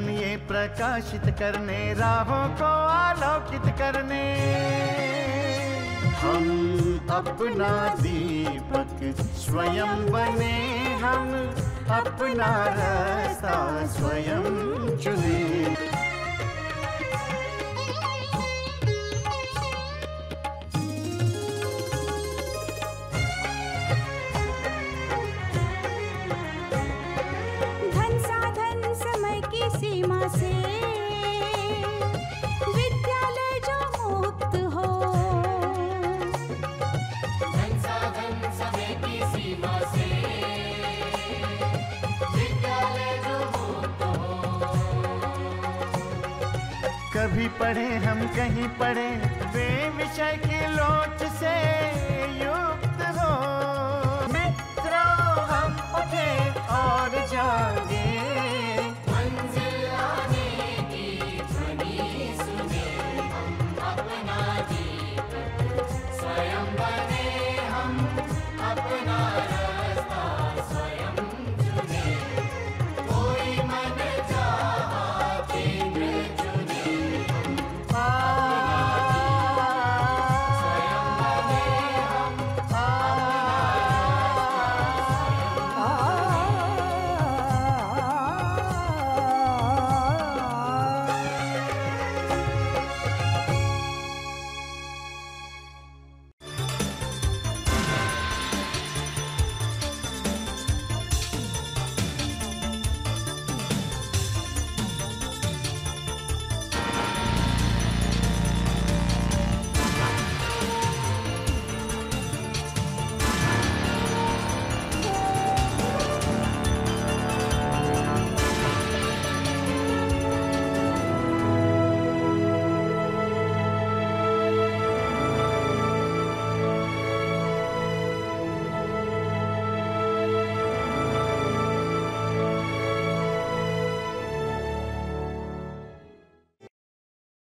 जीवन ये प्रकाशित करने, राहों को आलोकित करने। हम अपना दीपक स्वयं बने, हम अपना रास्ता स्वयं चुने। धन साधन समय की सीमा से विद्यालय जो मुक्त हो, धन साधन समय की सीमा से विद्यालय जो मुक्त हो। कभी पढ़े हम कहीं पढ़े, वे विषय की लोच से युक्त हो। मित्रों हम उठे और जागे, मंजिल आने की ध्वनि सुने। हम अपना दीपक स्वयं बने, हम अपना रास्ता स्वयं चुने। कोई मन चाहा केंद्र चुने।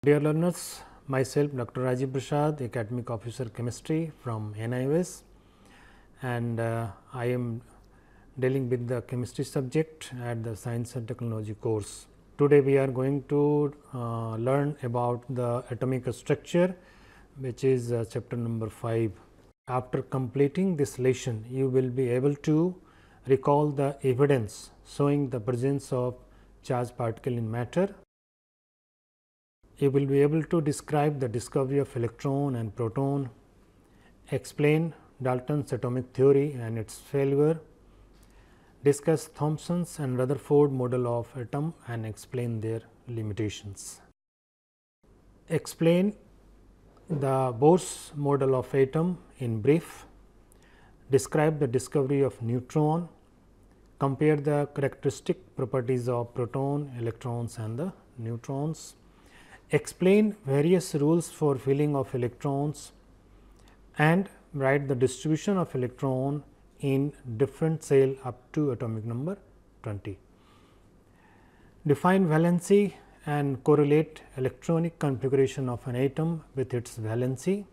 Dear learners, myself Dr. Rajeev Prasad, Academic Officer Chemistry from NIOS, and I am dealing with the chemistry subject at the Science and Technology course. Today we are going to learn about the atomic structure, which is chapter number 5. After completing this lesson, you will be able to recall the evidence showing the presence of charged particle in matter. You will be able to describe the discovery of electron and proton, explain Dalton's atomic theory and its failure, discuss Thomson's and Rutherford model of atom and explain their limitations. Explain the Bohr's model of atom in brief, describe the discovery of neutron, compare the characteristic properties of proton, electrons and the neutrons, explain various rules for filling of electrons and write the distribution of electron in different cell up to atomic number 20. Define valency and correlate electronic configuration of an atom with its valency.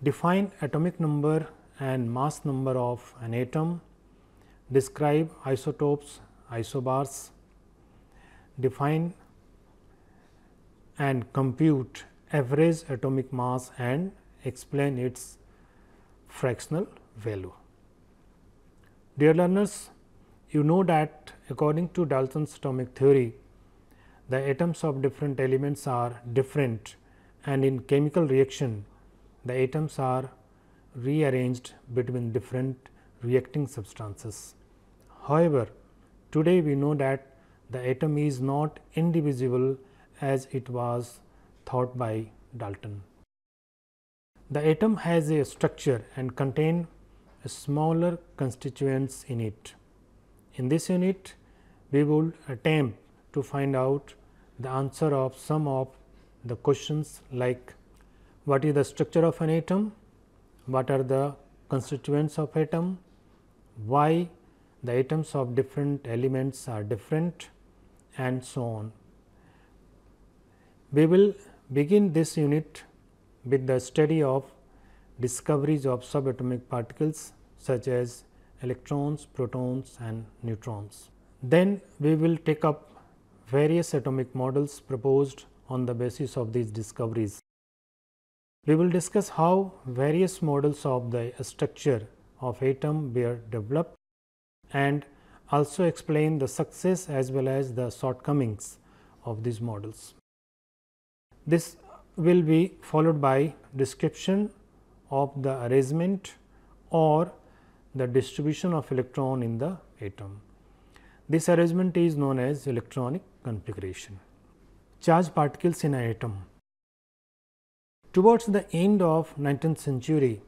Define atomic number and mass number of an atom. Describe isotopes, isobars. Define and compute average atomic mass and explain its fractional value. Dear learners, you know that according to Dalton's atomic theory, the atoms of different elements are different, and in chemical reaction the atoms are rearranged between different reacting substances. However, today we know that the atom is not indivisible as it was thought by Dalton. The atom has a structure and contain smaller constituents in it. In this unit, we will attempt to find out the answer of some of the questions like what is the structure of an atom, what are the constituents of atom, why the atoms of different elements are different, and so on. We will begin this unit with the study of discoveries of subatomic particles such as electrons, protons and neutrons. Then we will take up various atomic models proposed on the basis of these discoveries. We will discuss how various models of the structure of atom were developed and also explain the success as well as the shortcomings of these models. This will be followed by description of the arrangement or the distribution of electron in the atom. This arrangement is known as electronic configuration. Charged particles in an atom. Towards the end of 19th century,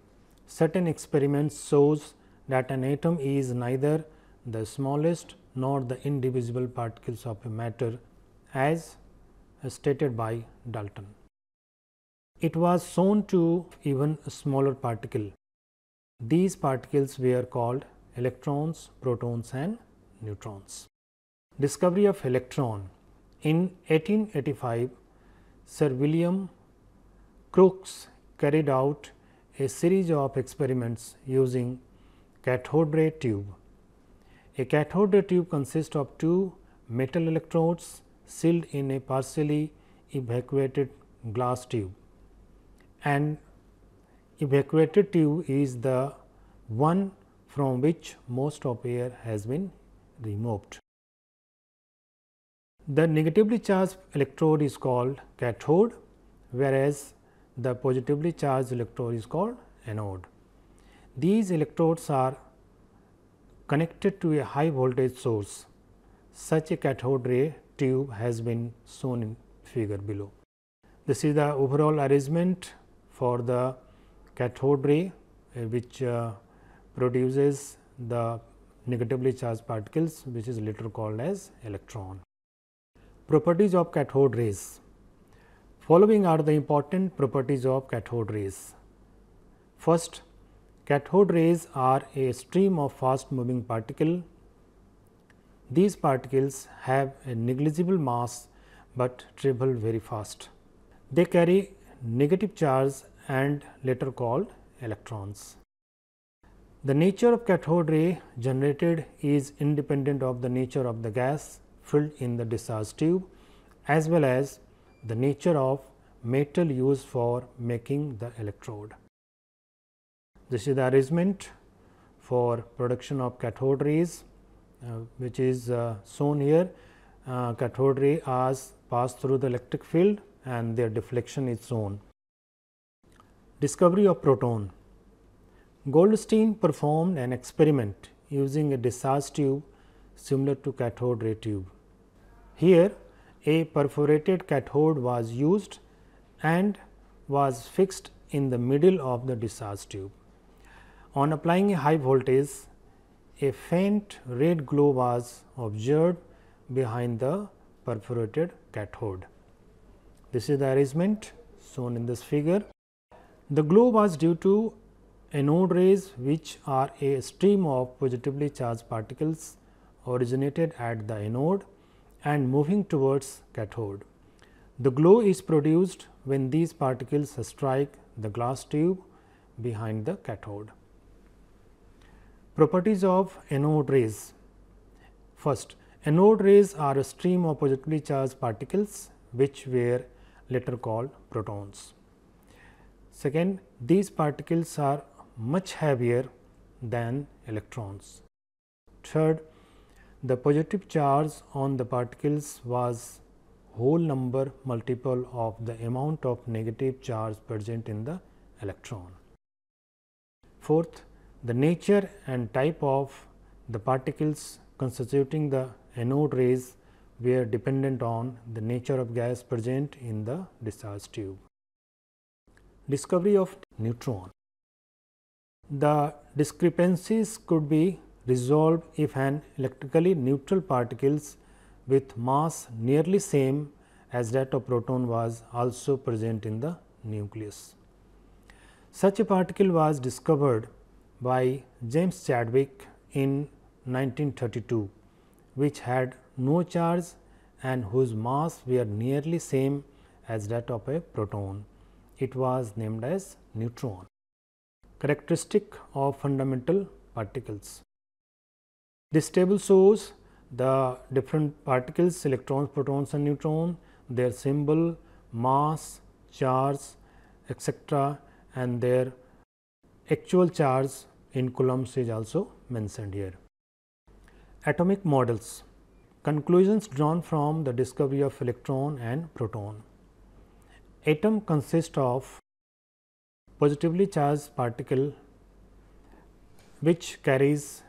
certain experiments shows that an atom is neither the smallest nor the indivisible particles of a matter as stated by Dalton. It was shown to even a smaller particle. These particles were called electrons, protons and neutrons. Discovery of electron. In 1885, Sir William Crookes carried out a series of experiments using cathode ray tube. A cathode ray tube consists of two metal electrodes sealed in a partially evacuated glass tube. An evacuated tube is the one from which most of air has been removed. The negatively charged electrode is called cathode, whereas the positively charged electrode is called anode. These electrodes are connected to a high voltage source. Such a cathode ray tube has been shown in figure below. This is the overall arrangement for the cathode ray which produces the negatively charged particles, which is later called as electron. Properties of cathode rays. Following are the important properties of cathode rays. First, cathode rays are a stream of fast moving particle. These particles have a negligible mass, but travel very fast. They carry negative charge and later called electrons. The nature of cathode ray generated is independent of the nature of the gas filled in the discharge tube as well as the nature of metal used for making the electrode. This is the arrangement for production of cathode rays which is shown here. Cathode ray as pass through the electric field and their deflection is shown. Discovery of proton. Goldstein performed an experiment using a discharge tube similar to cathode ray tube. Here a perforated cathode was used and was fixed in the middle of the discharge tube. On applying a high voltage, a faint red glow was observed behind the perforated cathode. This is the arrangement shown in this figure. The glow was due to anode rays, which are a stream of positively charged particles originated at the anode and moving towards cathode. The glow is produced when these particles strike the glass tube behind the cathode. Properties of anode rays. First, anode rays are a stream of positively charged particles which were later called protons. Second, these particles are much heavier than electrons. Third, the positive charge on the particles was whole number multiple of the amount of negative charge present in the electron. Fourth, the nature and type of the particles constituting the anode rays were dependent on the nature of gas present in the discharge tube. Discovery of neutron. The discrepancies could be resolved if an electrically neutral particles with mass nearly same as that of proton was also present in the nucleus. Such a particle was discovered by James Chadwick in 1932, which had no charge and whose mass were nearly same as that of a proton. It was named as neutron. Characteristic of fundamental particles. This table shows the different particles, electrons, protons and neutrons, their symbol, mass, charge, etc., and their actual charge in coulombs is also mentioned here. Atomic models, conclusions drawn from the discovery of electron and proton. Atom consists of positively charged particle which carries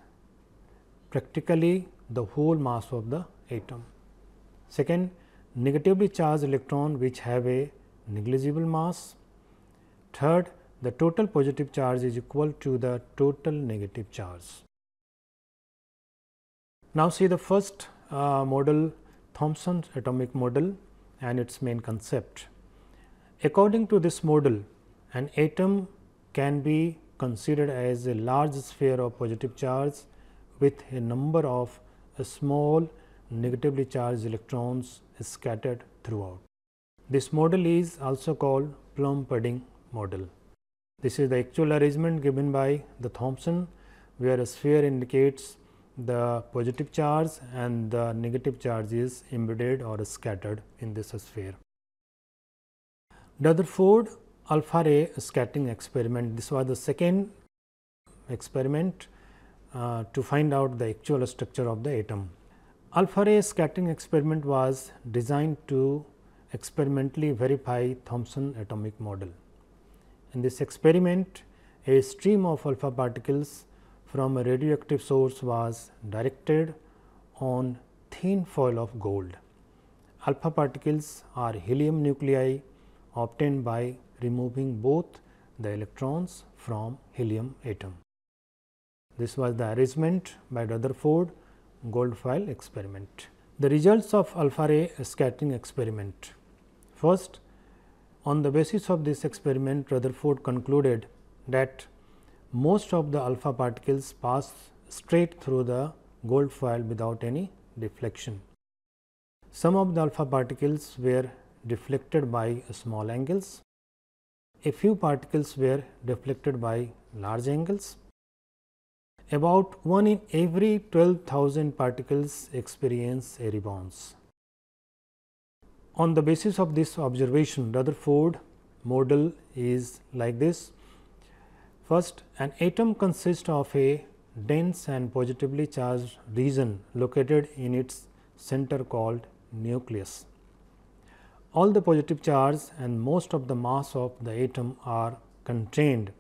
practically the whole mass of the atom. Second, negatively charged electron which have a negligible mass. Third, the total positive charge is equal to the total negative charge. Now, see the first model, Thomson's atomic model and its main concept. According to this model, an atom can be considered as a large sphere of positive charge with a number of small negatively charged electrons scattered throughout. This model is also called plum pudding model. This is the actual arrangement given by the Thomson, where a sphere indicates the positive charge and the negative charge is embedded or scattered in this sphere. Rutherford alpha ray scattering experiment. This was the second experiment to find out the actual structure of the atom. Alpha ray scattering experiment was designed to experimentally verify Thomson atomic model. In this experiment, a stream of alpha particles from a radioactive source was directed on thin foil of gold. Alpha particles are helium nuclei obtained by removing both the electrons from helium atom. This was the arrangement by Rutherford gold foil experiment. The results of alpha ray scattering experiment. First, on the basis of this experiment, Rutherford concluded that most of the alpha particles pass straight through the gold foil without any deflection. Some of the alpha particles were deflected by small angles. A few particles were deflected by large angles. About 1 in every 12,000 particles experience a rebounds. On the basis of this observation, Rutherford model is like this. First, an atom consists of a dense and positively charged region located in its center called nucleus. All the positive charge and most of the mass of the atom are contained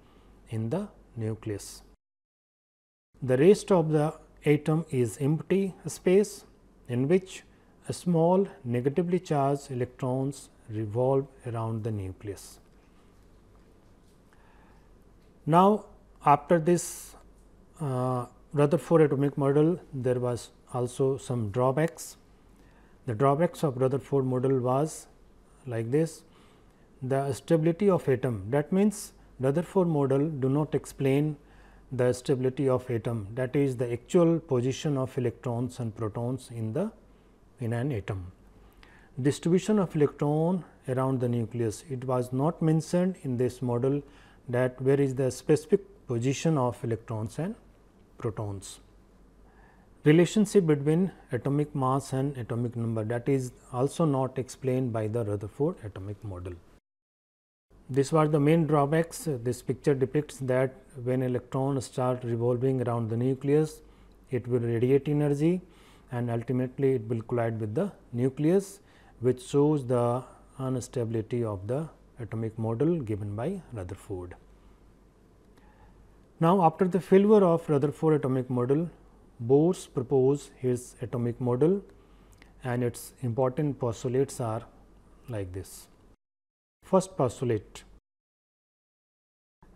in the nucleus. The rest of the atom is empty space in which small negatively charged electrons revolve around the nucleus. Now, after this Rutherford atomic model, there was also some drawbacks. The drawbacks of Rutherford model was like this: the stability of atom. That means, Rutherford model do not explain the stability of atom, that is the actual position of electrons and protons in an atom. Distribution of electron around the nucleus, it was not mentioned in this model that where is the specific position of electrons and protons. Relationship between atomic mass and atomic number, that is also not explained by the Rutherford atomic model. This was the main drawbacks. This picture depicts that when electron start revolving around the nucleus, it will radiate energy and ultimately it will collide with the nucleus, which shows the instability of the atomic model given by Rutherford. Now, after the failure of Rutherford atomic model, Bohr proposed his atomic model and its important postulates are like this. First postulate: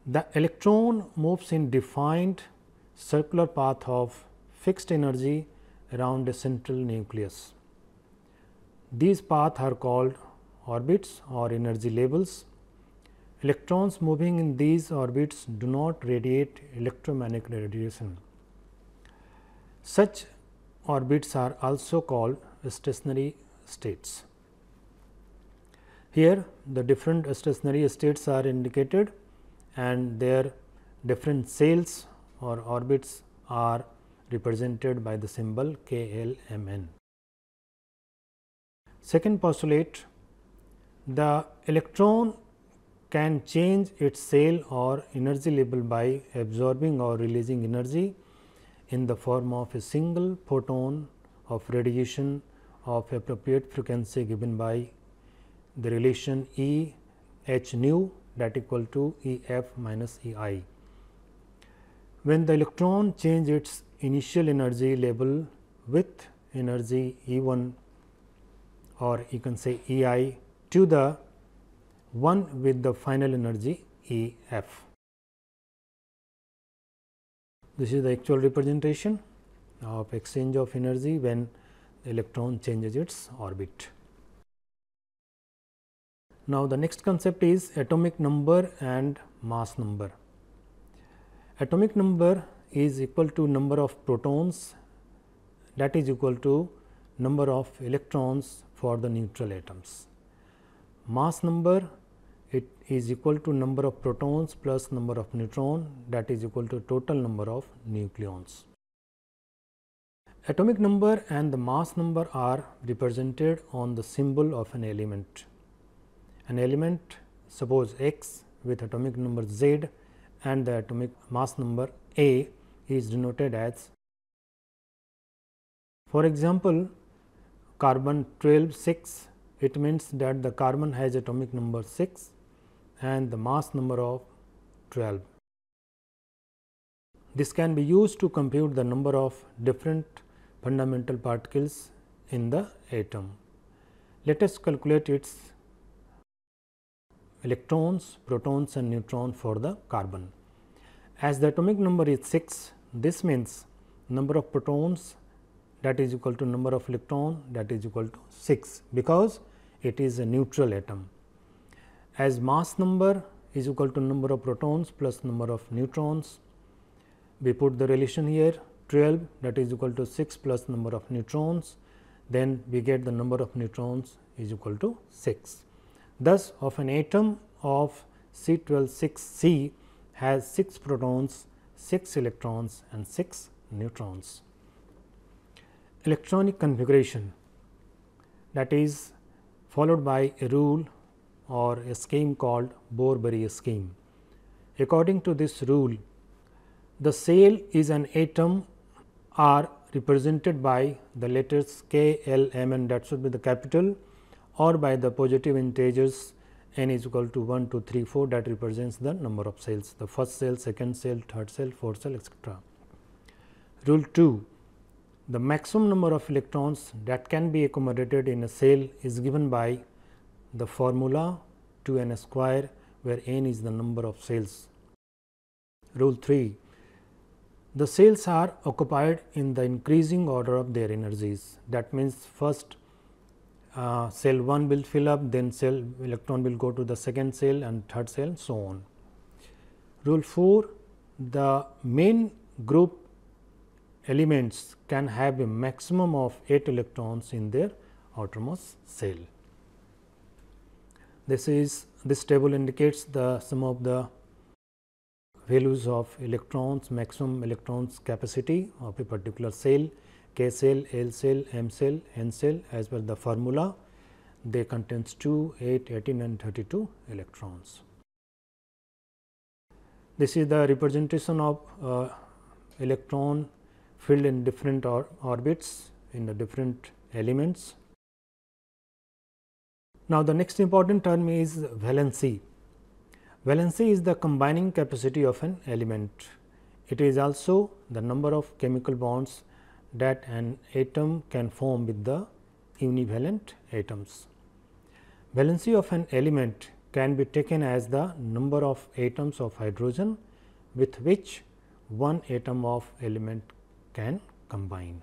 the electron moves in defined circular path of fixed energy around a central nucleus. These paths are called orbits or energy levels. Electrons moving in these orbits do not radiate electromagnetic radiation. Such orbits are also called stationary states. Here the different stationary states are indicated and their different cells or orbits are represented by the symbol KLMN. Second postulate, the electron can change its shell or energy level by absorbing or releasing energy in the form of a single photon of radiation of appropriate frequency given by the relation E h nu that equal to E f minus E I. When the electron change its initial energy level with energy E 1 or you can say E I to the one with the final energy E f. This is the actual representation of exchange of energy when the electron changes its orbit. Now, the next concept is atomic number and mass number. Atomic number is equal to number of protons, that is equal to number of electrons for the neutral atoms. Mass number, it is equal to number of protons plus number of neutron, that is equal to total number of nucleons. Atomic number and the mass number are represented on the symbol of an element. An element, suppose X with atomic number Z and the atomic mass number A is denoted as, for example, carbon 12 6, it means that the carbon has atomic number 6 and the mass number of 12. This can be used to compute the number of different fundamental particles in the atom. Let us calculate its electrons, protons and neutrons for the carbon. As the atomic number is 6, this means number of protons, that is equal to number of electron, that is equal to 6, because it is a neutral atom. As mass number is equal to number of protons plus number of neutrons, we put the relation here 12, that is equal to 6 plus number of neutrons, then we get the number of neutrons is equal to 6. Thus, of an atom of C12(6)C has 6 protons, 6 electrons and 6 neutrons. Electronic configuration, that is followed by a rule or a scheme called Bohr-Berry scheme. According to this rule, the shell is an atom are represented by the letters K, L, M and that should be the capital, or by the positive integers n is equal to 1, 2, 3, 4, that represents the number of cells, the first cell, second cell, third cell, fourth cell, etc. Rule 2, the maximum number of electrons that can be accommodated in a cell is given by the formula 2n square, where n is the number of cells. Rule 3, the cells are occupied in the increasing order of their energies. That means, first cell 1 will fill up, then cell electron will go to the second cell and third cell, so on. Rule 4, the main group elements can have a maximum of 8 electrons in their outermost cell. This table indicates the sum of the values of electrons, maximum electrons capacity of a particular cell, K cell, L cell, M cell, N cell, as per the formula. They contains 2, 8, 18 and 32 electrons. This is the representation of electron filled in different orbits in the different elements. Now, the next important term is valency. Valency is the combining capacity of an element. It is also the number of chemical bonds that an atom can form with the univalent atoms. Valency of an element can be taken as the number of atoms of hydrogen with which one atom of element can combine.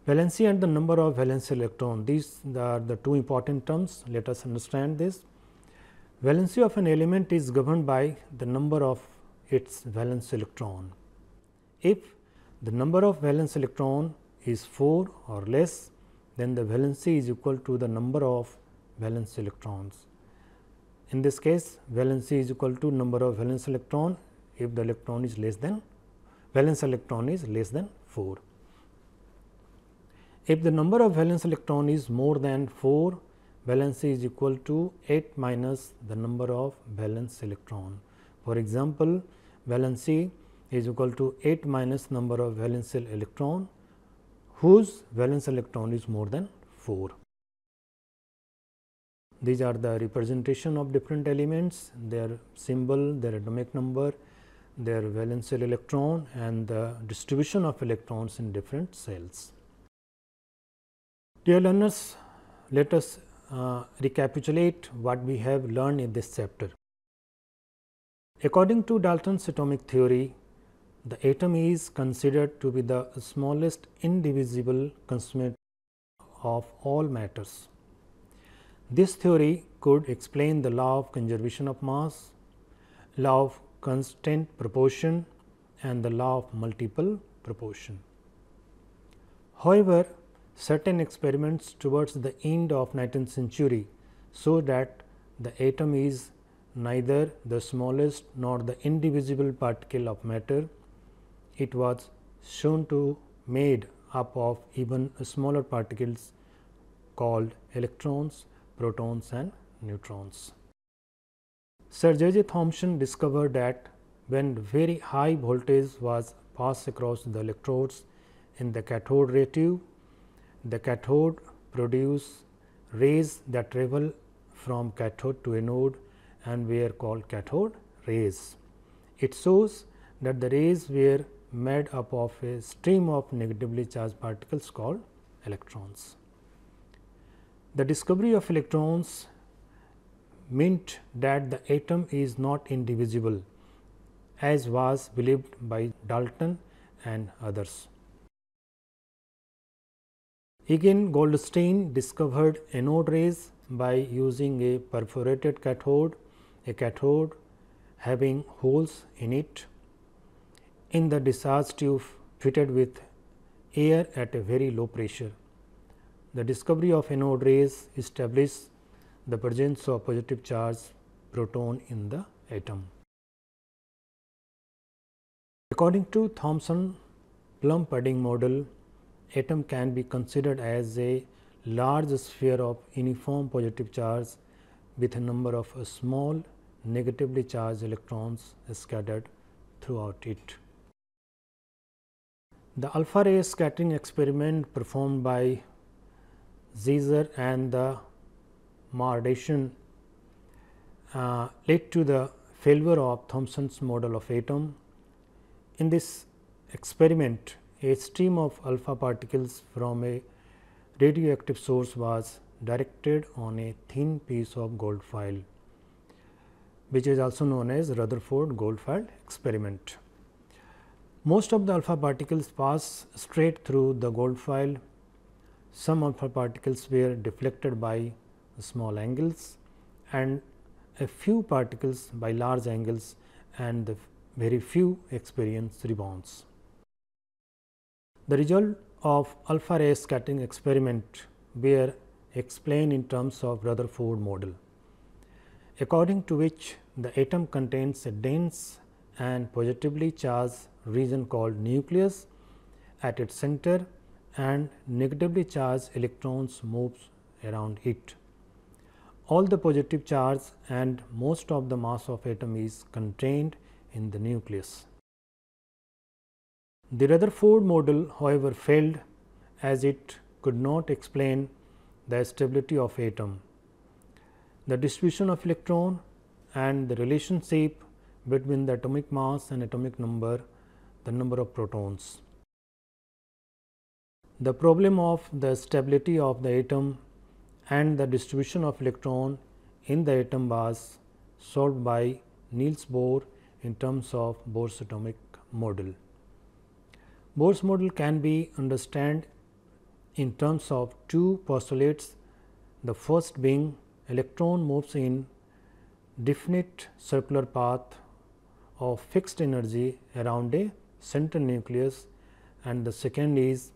Valency and the number of valence electron, these are the two important terms. Let us understand this. Valency of an element is governed by the number of its valence electron. If the number of valence electron is 4 or less, then the valency is equal to the number of valence electrons. In this case, valency is equal to number of valence electron if the electron is less than valence electron is less than 4. If the number of valence electron is more than 4, valency is equal to 8 minus the number of valence electron. For example, valency is equal to 8 minus number of valence electron whose valence electron is more than 4. These are the representation of different elements, their symbol, their atomic number, their valence electron and the distribution of electrons in different cells. Dear learners, let us recapitulate what we have learned in this chapter. According to Dalton's atomic theory, the atom is considered to be the smallest indivisible constituent of all matters. This theory could explain the law of conservation of mass, law of constant proportion and the law of multiple proportion. However, certain experiments towards the end of 19th century show that the atom is neither the smallest nor the indivisible particle of matter. It was shown to made up of even smaller particles called electrons, protons and neutrons. Sir J. Thomson discovered that when very high voltage was passed across the electrodes in the cathode ray tube, the cathode produce rays that travel from cathode to anode and were called cathode rays. It shows that the rays were made up of a stream of negatively charged particles called electrons. The discovery of electrons meant that the atom is not indivisible as was believed by Dalton and others. Again, Goldstein discovered anode rays by using a perforated cathode, a cathode having holes in it in the discharge tube fitted with air at a very low pressure. The discovery of anode rays established the presence of positive charge proton in the atom. According to Thomson plum pudding model, atom can be considered as a large sphere of uniform positive charge with a number of small negatively charged electrons scattered throughout it. The alpha ray scattering experiment performed by Zeiser and the Mardation led to the failure of Thomson's model of atom. In this experiment, a stream of alpha particles from a radioactive source was directed on a thin piece of gold foil, which is also known as Rutherford Goldfield experiment. Most of the alpha particles pass straight through the gold foil. Some alpha particles were deflected by small angles and a few particles by large angles, and very few experienced rebounds. The result of alpha ray scattering experiment were explained in terms of Rutherford model, according to which the atom contains a dense and positively charged region called nucleus at its center, and negatively charged electrons moves around it. All the positive charge and most of the mass of atom is contained in the nucleus. The Rutherford model, however, failed as it could not explain the stability of atom, the distribution of electron and the relationship between the atomic mass and atomic number, the number of protons. The problem of the stability of the atom and the distribution of electron in the atom was solved by Niels Bohr in terms of Bohr's atomic model. Bohr's model can be understood in terms of two postulates, the first being electron moves in definite circular path of fixed energy around a central nucleus, and the second is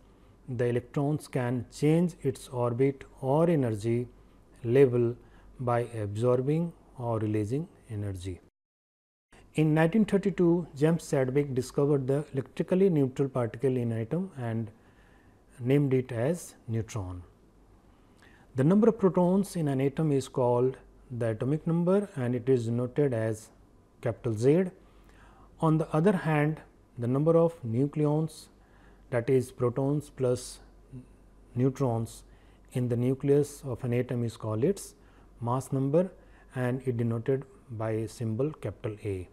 the electrons can change its orbit or energy level by absorbing or releasing energy. In 1932, James Chadwick discovered the electrically neutral particle in atom and named it as neutron. The number of protons in an atom is called the atomic number and it is denoted as capital Z. On the other hand, the number of nucleons, that is protons plus neutrons in the nucleus of an atom is called its mass number and it denoted by a symbol capital A.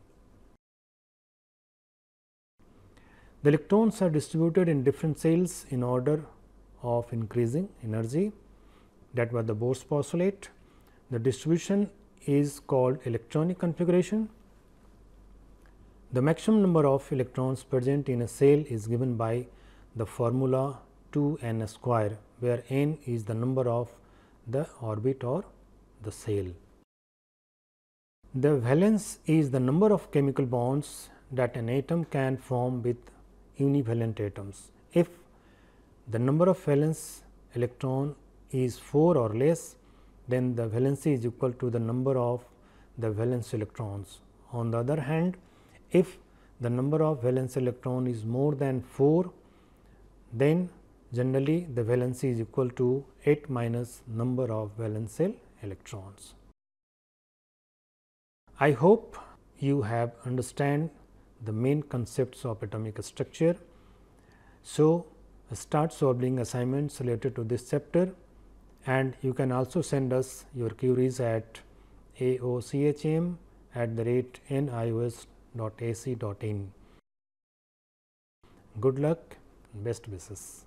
The electrons are distributed in different cells in order of increasing energy, that was the Bohr's postulate. The distribution is called electronic configuration. The maximum number of electrons present in a cell is given by the formula 2n square, where n is the number of the orbit or the cell. The valence is the number of chemical bonds that an atom can form with univalent atoms. If the number of valence electron is 4 or less, then the valency is equal to the number of the valence electrons. On the other hand, if the number of valence electron is more than 4, then generally the valency is equal to 8 minus number of valence shell electrons. I hope you have understand the main concepts of atomic structure. So, start solving assignments related to this chapter and you can also send us your queries at aochm@nios.ac.in. Good luck and best wishes.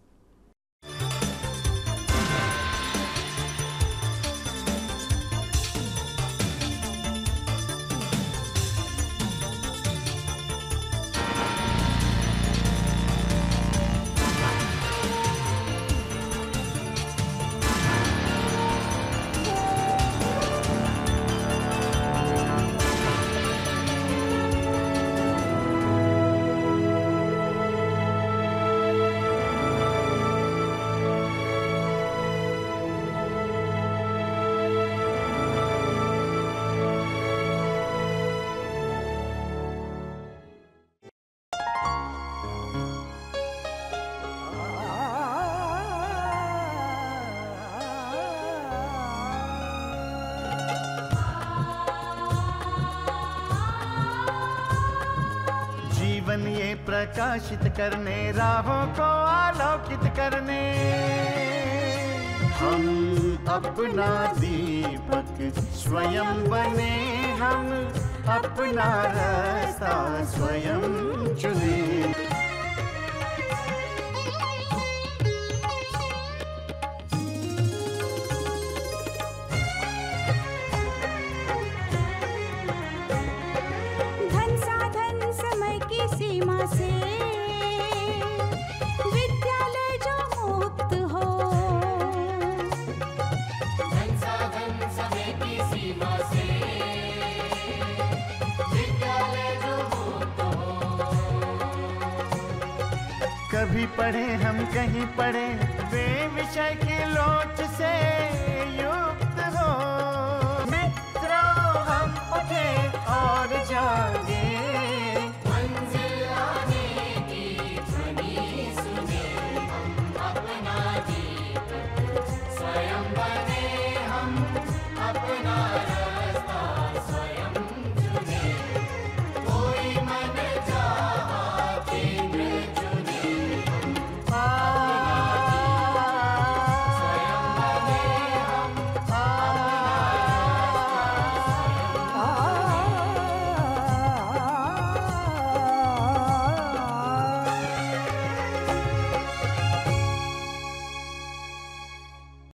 जीवन ये प्रकाशित करने, राहों को आलोकित करने, हम अपना दीपक स्वयं बने, हम अपना रास्ता स्वयं चुने। धन साधन समय की सीमा से विद्यालय जो मुक्त हो, धन साधन समय की सीमा से विद्यालय जो मुक्त हो। कभी पढ़े हम कहीं पढ़े वे विषय की लोच से,